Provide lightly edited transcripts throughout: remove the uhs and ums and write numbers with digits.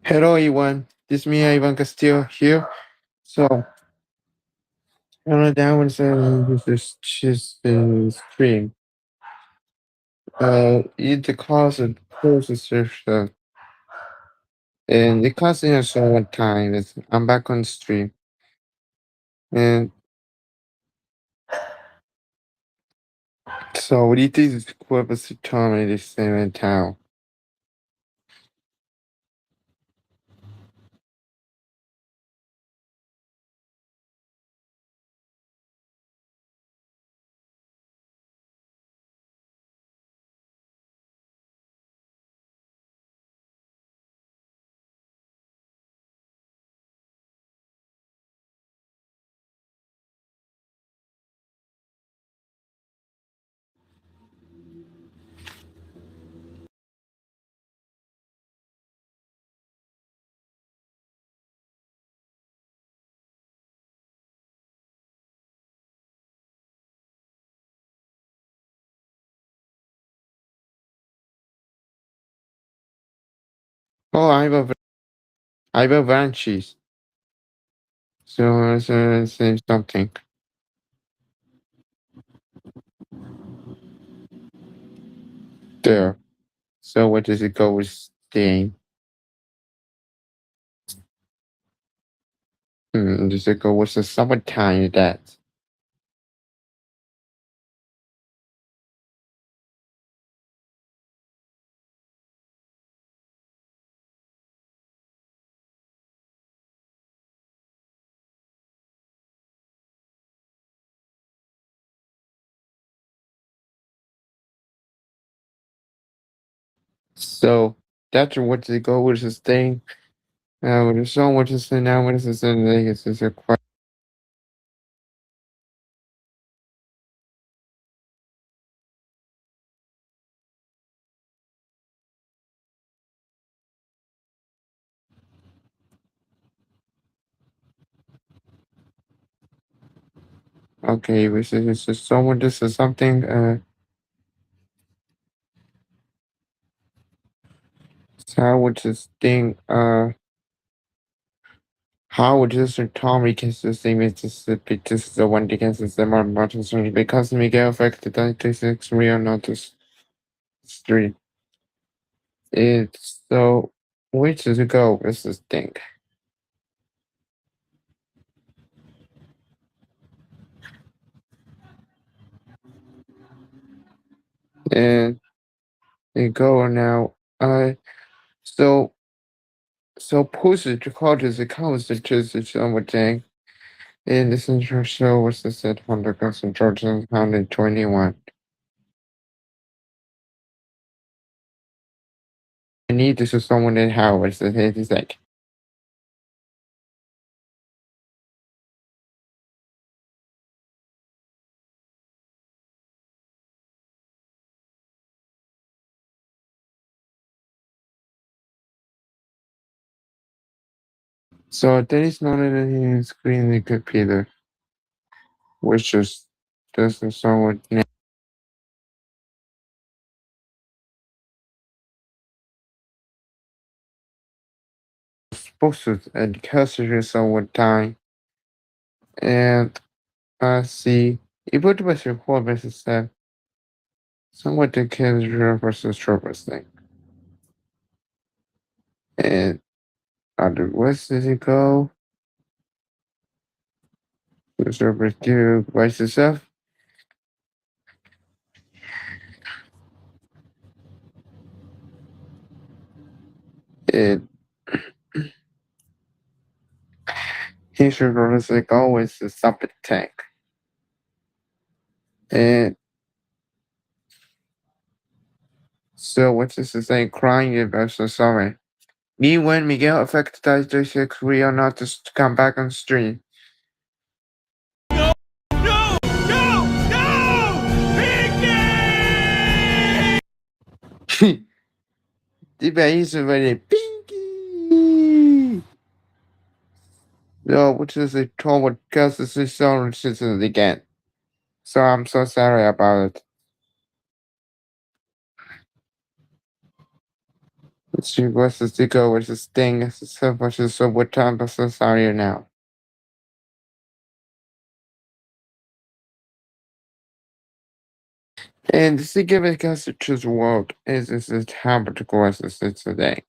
Hello, Ivan. This is me, Ivan Castillo here. So, that was this just stream. It caused a processor, and it caused me so much time. I'm back on stream, and so it is purpose to tell me this same town. Oh, I have a branches. So say something there. So what does it go with staying? Does it go with the summertime that? So that's what the goal was to stay. With the song, what is the now? What is this? And this is a question. Okay, this is someone. This is something. So which is thing. How would this Tommy kiss the same Mississippi? This is the one that against the more important story because Miguel affected 96 real notice street. It's so. Which is go with this thing? And they go now. So so postage causes the constitutes something. In the central show was the set from the Guns Georgia 121. I need to show someone in Howard that it is like. So there is not any screen the computer, which is just someone supposed to and consider someone time. And I see it would be report versus said somewhat the consider versus Traverse thing. And other west does it go? The server do vice itself. It he should honestly go with the sub tank. And so what is the saying crying about so sorry. Me when Miguel affected dies 36 we are not to come back on stream. No! No! No! Pinky! The base is very pinky. No, which is a total because this is so citizens again. So I'm so sorry about it. She versus the go versus Sting versus so what time versus are you now? And the secret because it choose world is the time to go as today.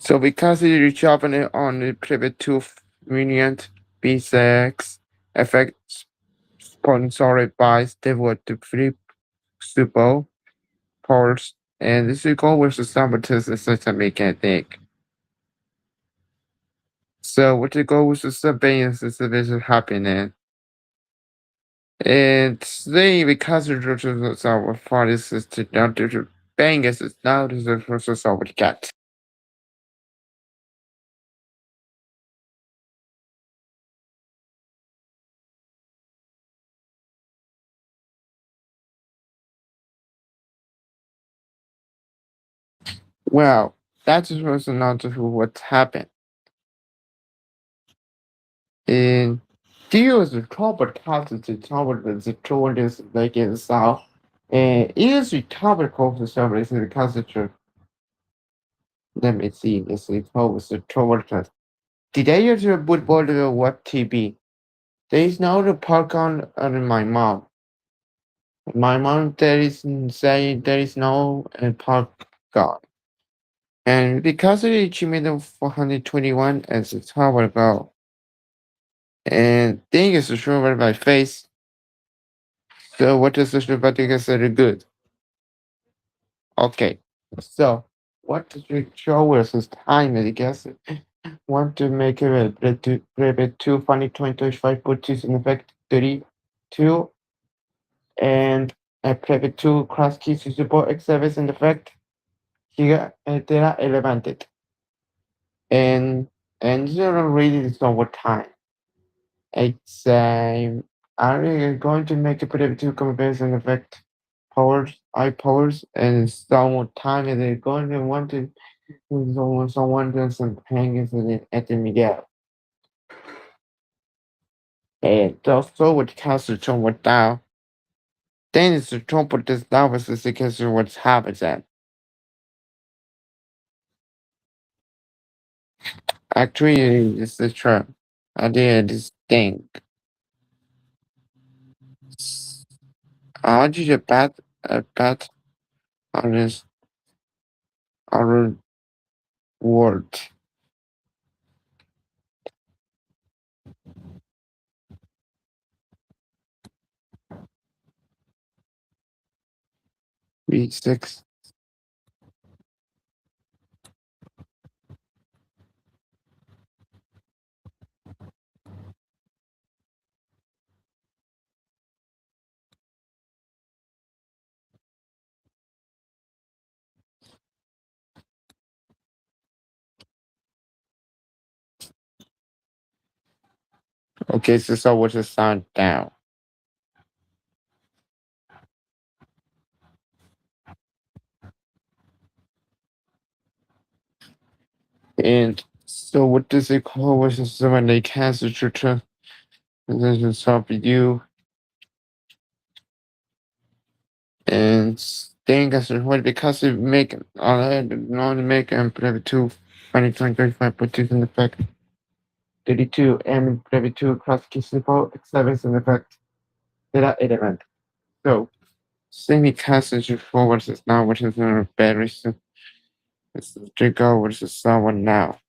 So because you reach up on the pivot to variant B6 effect sponsored by Steve to flip super pulse and this is go with the sabotage system mechanic. So what you go with the surveillance is happening. And today because of our party system not to bang is now the process of the cat. Well, that was not what happened. And deals with trouble causes the trouble with the shoulders like in south. And is recovered for service because of the let me see this is was the trouble test. Did I use a boot border what TB? There is now the park on my mom. My mom there is saying there is no park guard. And because of the achievement of 421 as a tower go. And thing is shown by face. So what is the about consider good? Okay. So what does it show us is time I guess want to make a private two funny 2025 put this in effect 32 and a private two cross keys to support X service in effect here data elevated and zero really is over time. It's are we going to make a private two comparison effect powers I powers and some time and they're going to want to someone does some hangings at the Miguel. And also with Castle John what down. Then it's the trouble this lava is because of what's happened. Actually it's the trap. I did this thing. I did a bad on this other word. V6. Okay, so what's the sound down? And so what does it call was when they cancel to this is up you and staying as well because it make not make and private two 2025 put this in effect 32 and private two cross kissable service in effect data element. So semi passage forward is now what is very soon. It's the trigger versus someone now.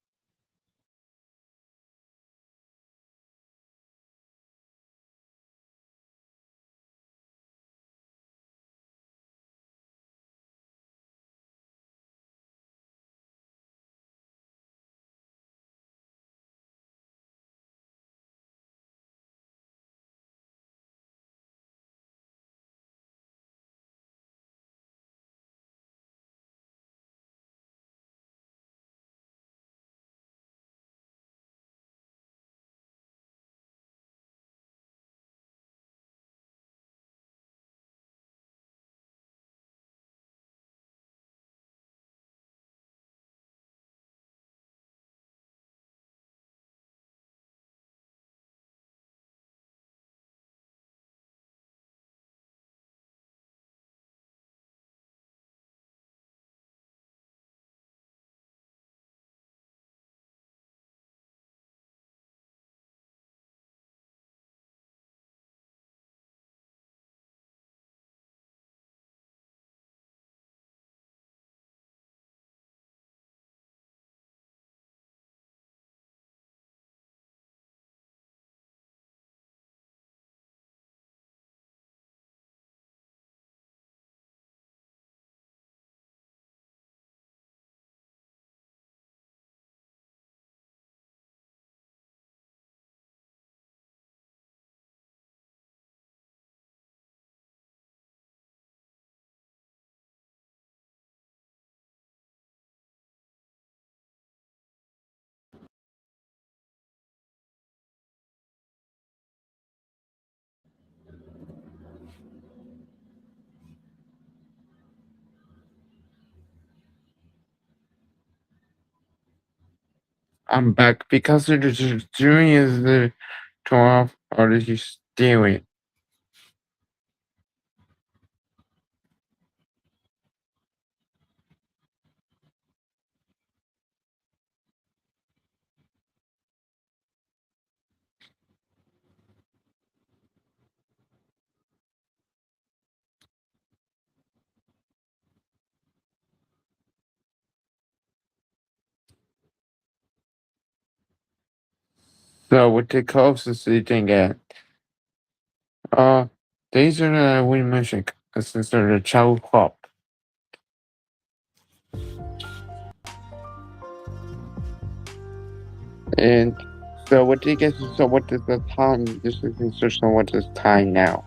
I'm back because the stream is 12 or is you stealing. So what the closest you can get? Uh, these are the wind music. This is the child pop. And so what do you guess? So what is the time? This is insertion. What is time now?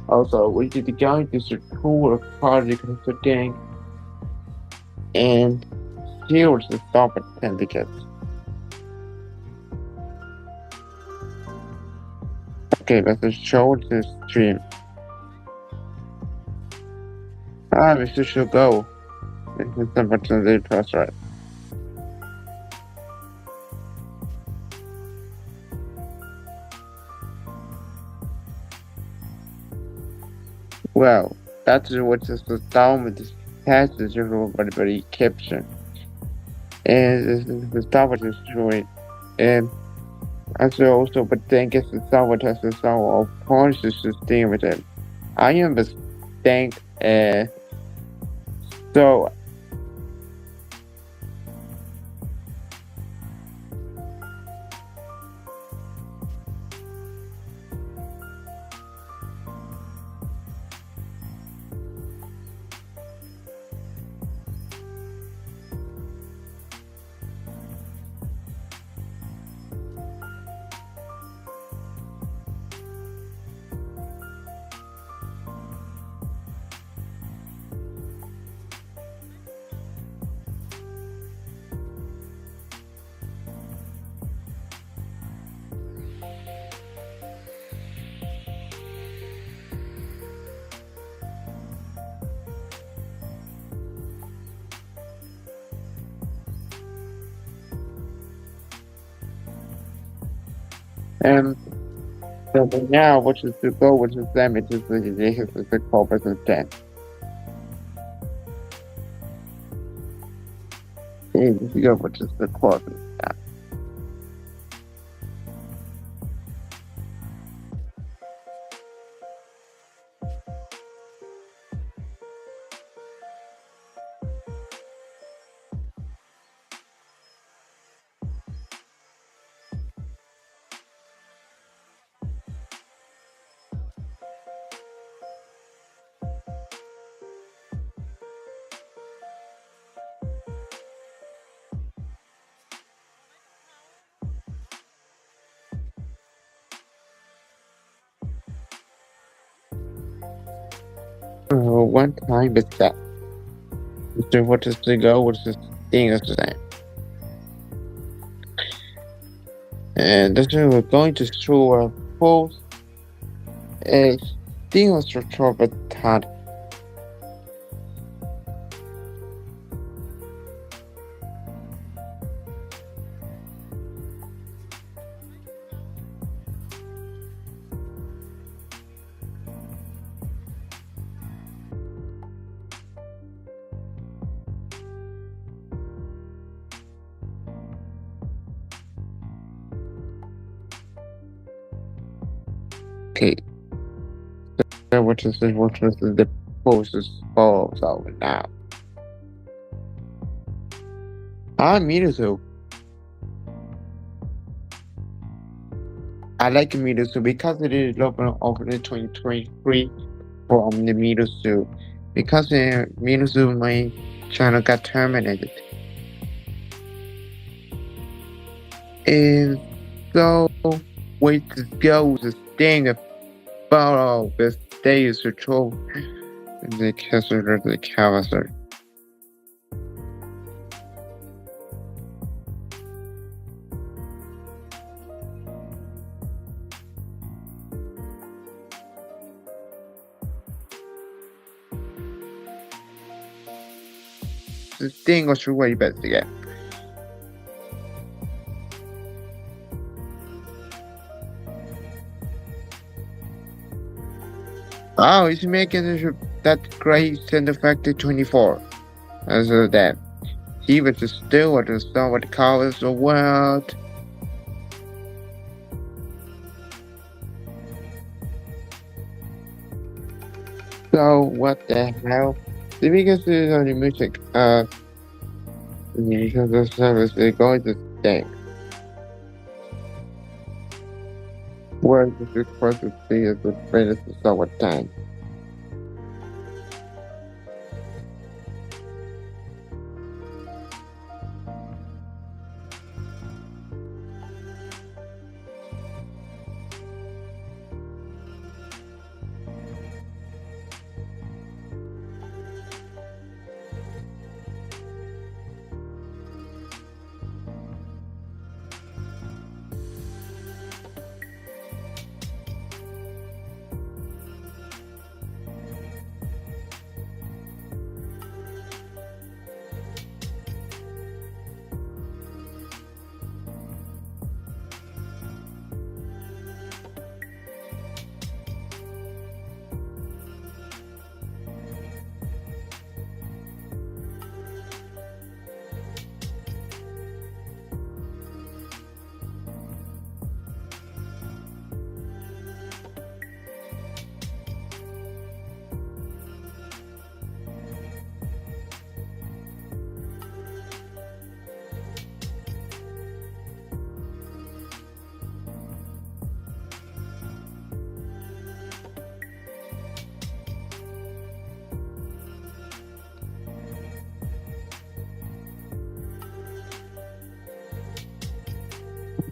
Also, we did going to the tour project thing and here's the stop at 10 tickets. Okay, let's show the stream. Mr. should go. This is the button they press right. Well, that's what is the down with this passage of everybody caption. And this is the stop at destroyed. And as also, but then gets the someone has the someone of points to sustain with him. I understand, so and so now which is to go, which is damage is the corpus of death. And you go, which is the corpus. One time is that. So what is to go, which is thing is the same. And this is we're going to show a full a thing structure of a tad. Okay. So what is the poses falls out now. I mean so. I like Mirasu because it is open over the 2023 from the Mirasu. Because Mirasu, my channel got terminated. And so, with the goals, the thing about the days control the castle of the castle. The thing was way best again. Oh, it's making that great send factor 24. As that he was still what the star what covers the world. So what the hell? The biggest is on the music. Because the service is going to stink. Where is this supposed to be as the greatest of summertime?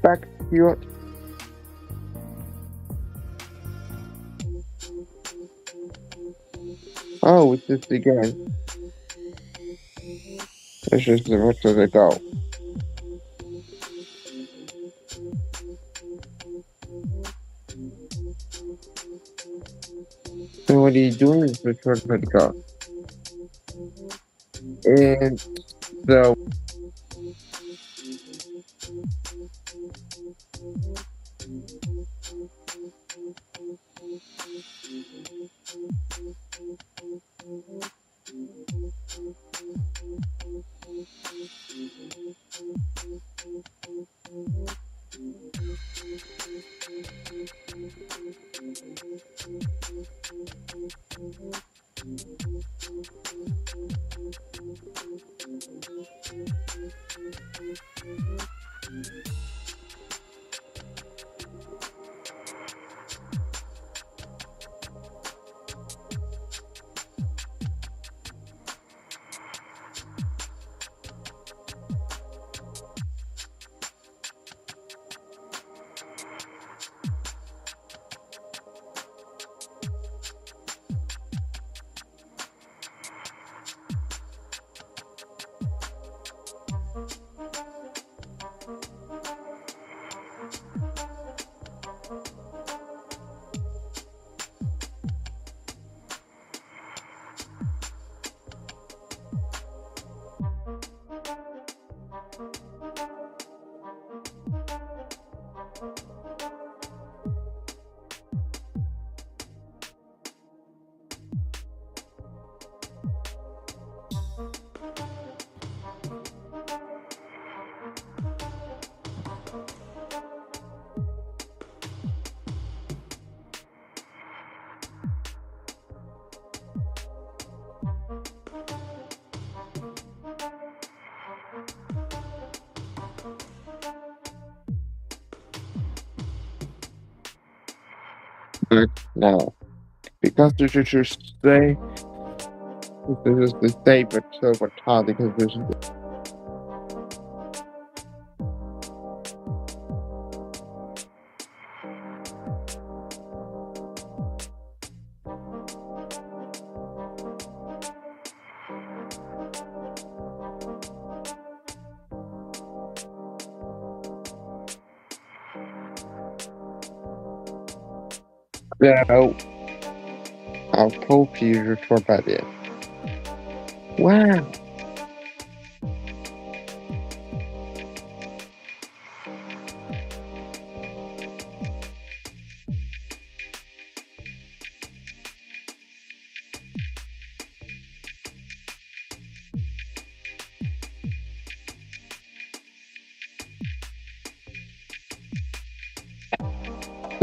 Back to your oh, it's just again. It's just the rest of the go. So what he's doing is the short of the go. And so now because the teachers say this is the state but so what hard because this is so I'll hope you report about it. Wow.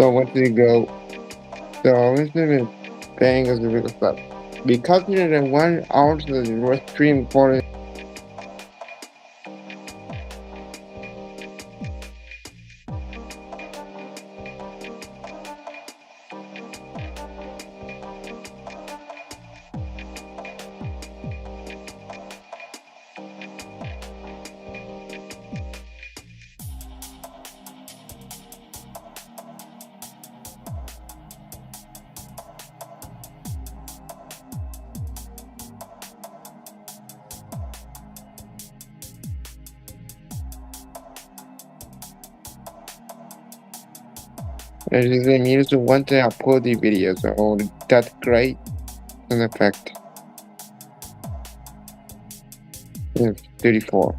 So once we go, so always been paying as a real stuff. Because you know 1 hour to the stream for it is a music once I upload the videos. So that's great. An effect. Yeah, 34.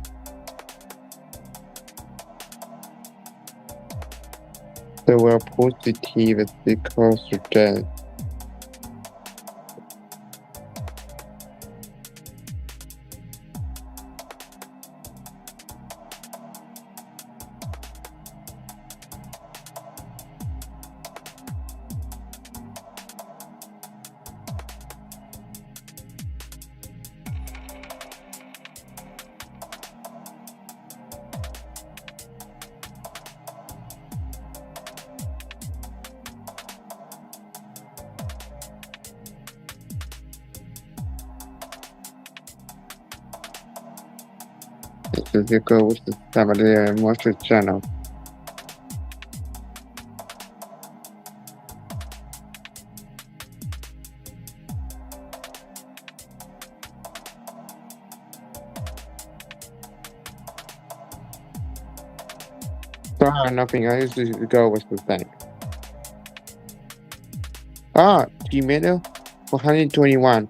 So we're positive is because of that. This is the go with the family monster channel. Nothing. I used to go with the thing. Tomato 121.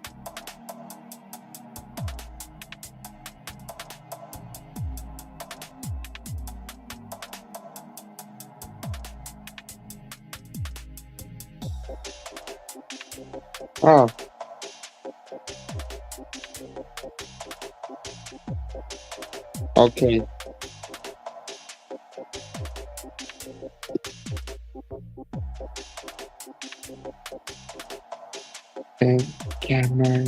Oh, okay. And camera.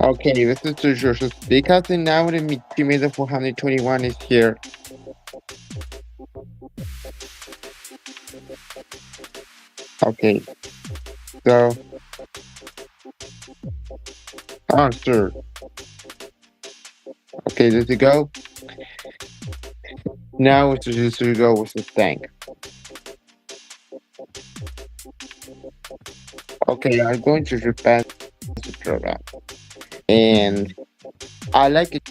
Okay, this is the source. Because now the tomato 421 is here. Okay, so sure. Okay, let's go. Now it's just to go with the tank. Okay, I'm going to Japan to program. And I like it.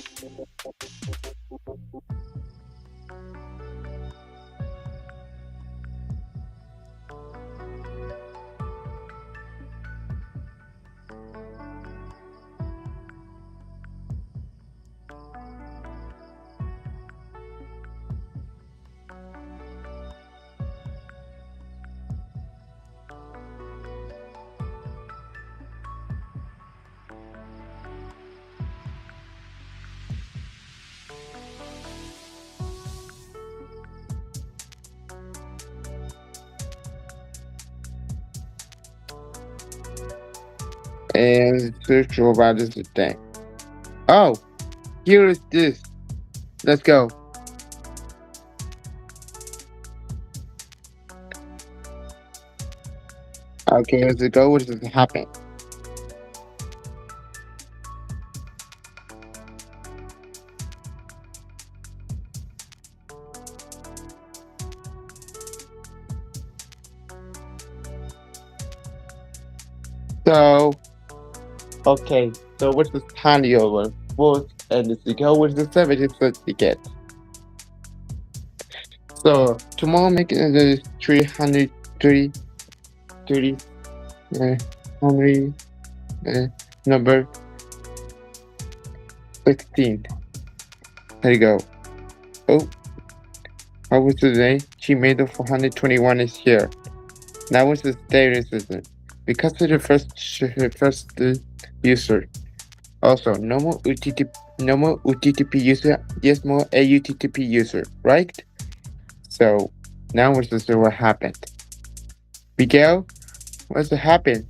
And search about this thing. Oh, here is this. Let's go. Okay, let's go. What does happen? So, okay. So what's the tiny over? Fourth and let's go with the 76 ticket. So tomorrow making the 330 Henry number 16. There you go. Oh, how was today? She made the 421 is here. That was the status system. Because of the first user. Also, no more UTTP user, just more AUTTP user, right? So Now what's the what happened? Miguel, what's happened?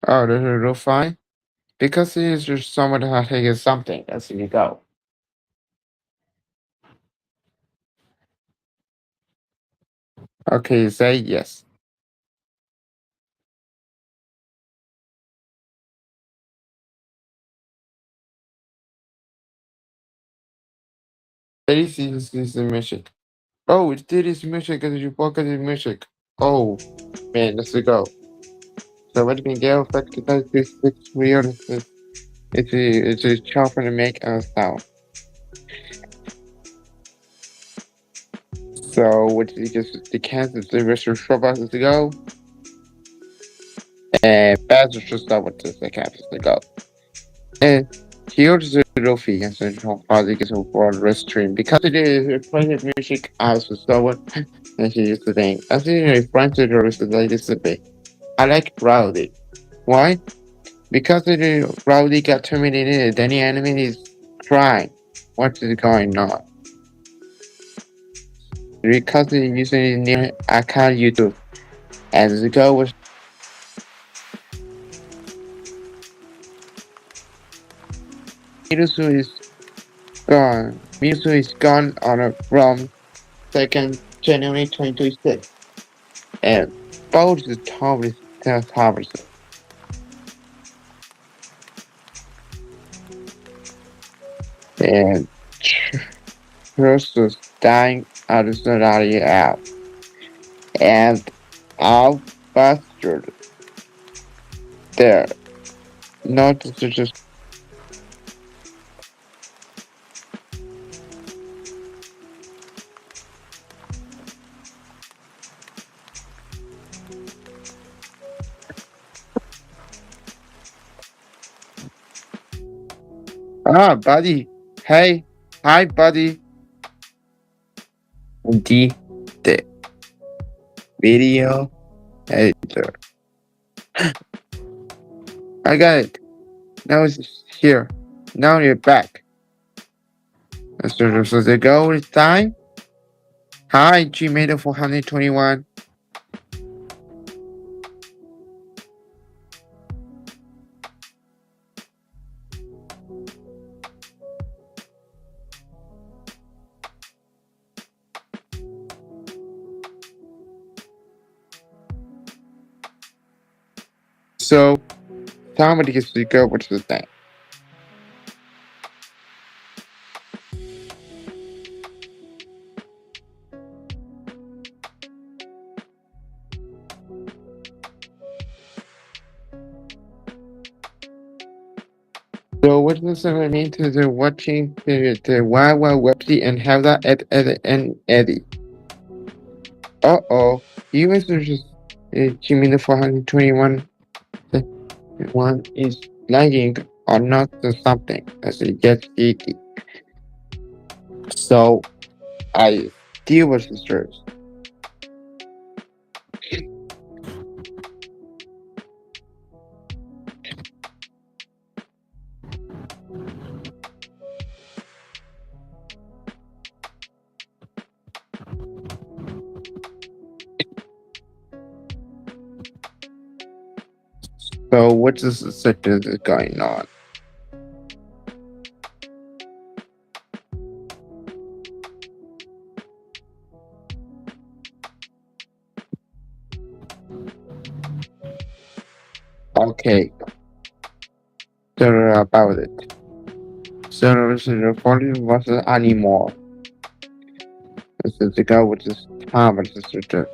Oh, this is real fine. Because it is just someone that has something as you go. Okay, say yes. This is the music. Oh, it did is music as you walk in the music. Oh man, let's go. So what can get affected by this weird it's a chopper to make a sound. So what is just the Kansas the rest of robots to go and Bass just start with the Kansas to go. And here's the Luffy and Central Project is a world stream because it is playing music as a someone and he used to think. I think a friend to the rest of the latest bit. I like Rowdy. Why? Because the Rowdy got terminated, then the enemy is crying. What is going on? Because the user is near account YouTube. As the girl was Mirusu is gone. Mirusu is gone on a from 2nd January 2026. And both the Thomas Thomas and Versus dying out of the out. And I'll bastard there. Not to just buddy. Hey, hi buddy. The video editor. I got it. Now it's here. Now you're back. So the goal is time. Hi, Gmail 421. So, somebody gets to go with the thing. So, what does it mean to the watching the Wild Wild Websy and have that and Eddie? Oh, you guys are just Gmail 421. The one is lagging or not or something. As it gets easy. So, I deal with the search. So, what is the sector is going on? Okay, so about it. So this is the following was anymore. This is the guy with this time. This is the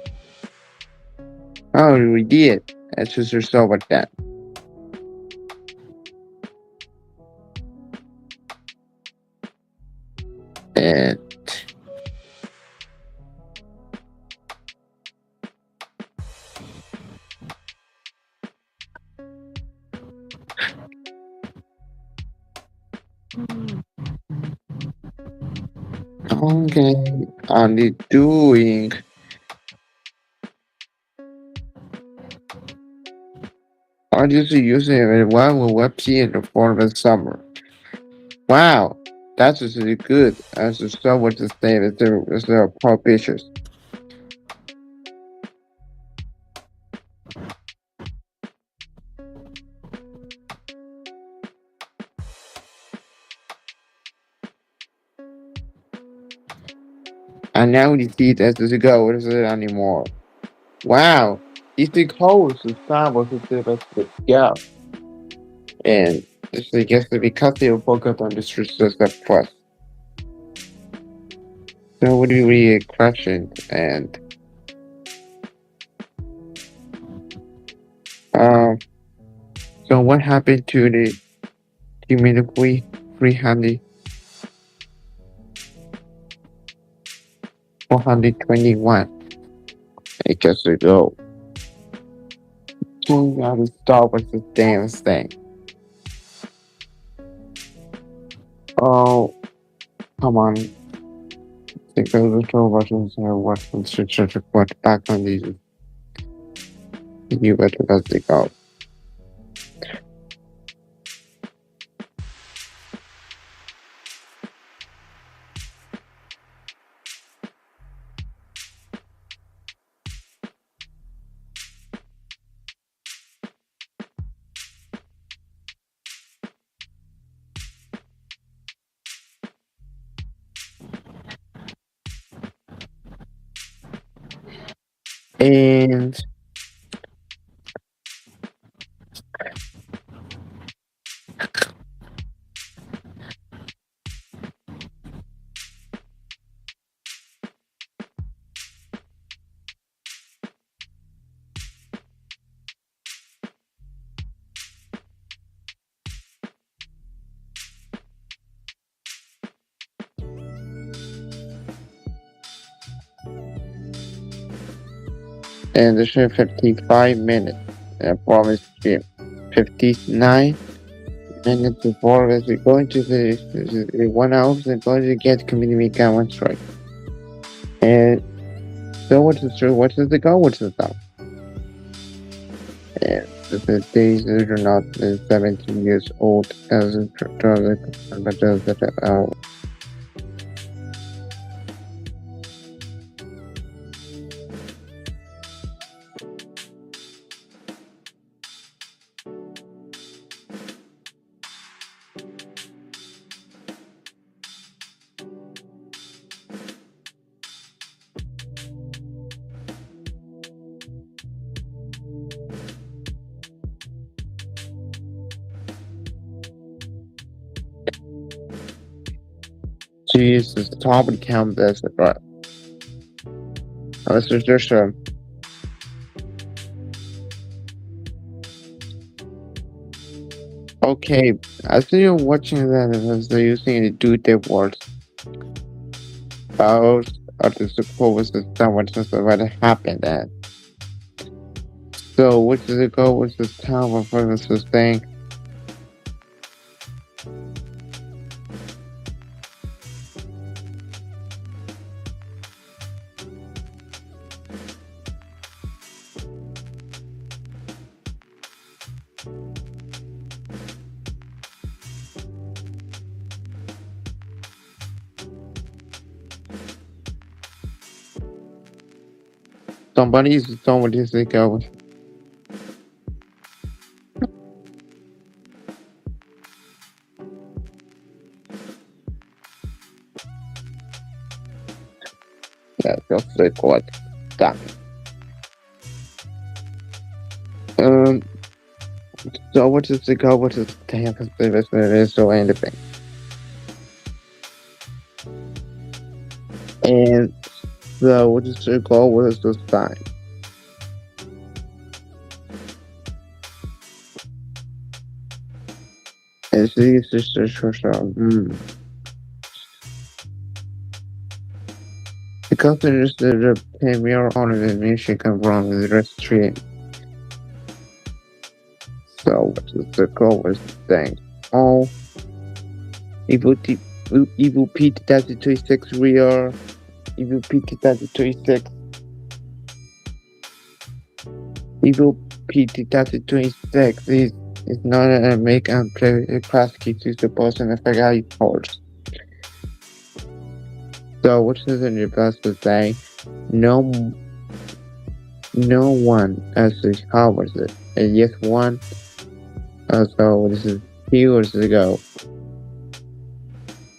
oh we did. It's just so what that. And okay, only doing. I just using it one with WebP in the form of summer. Wow, that's just really good. As the so what the same as the pro pictures. And now we see that as go. What is it anymore? Wow, these big holes is time was the best to go. And this is just because they focus on the structures that plus. So what do we question and um so what happened to the immediately 300 421 I guess we go. So now we start with the damn thing. Oh come on. Think of the two versions are what construction report back on these you better as they go. And this is 55 minutes. I promise you. 59 minutes before as we're going to the 1 hour we're going to get community comments right. And so what is true, what is the goal, what's the top? And the days are not 17 years old as a Jesus, top would count this, right? This is just okay. I see you're watching that as they're using the do their words. Both of the support system, what just what happened then. So, which is the goal? What's the time of this thing? Somebody's the go. Yeah, just record. Done. Um, so what is the goal? What is the damn so anything? And so what is the goal? What is the sign? And this is the social. The company is the premier owner of the Michigan from the stream. So what is the goal? What is the thing? Oh, Evil P 2026 real. Evil P 2026. Evil P 2026 is not an American class key to the Boston FAI holds. So what is the reverse to say? No one actually covers it. And yes one. So this is years ago.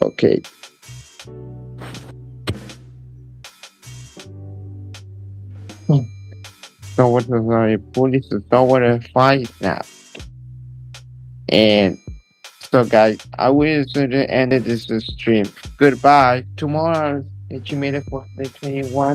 Okay. So what is the police is over a fight now? And so guys, I will end this stream. Goodbye. Tomorrow, it's made for 2021.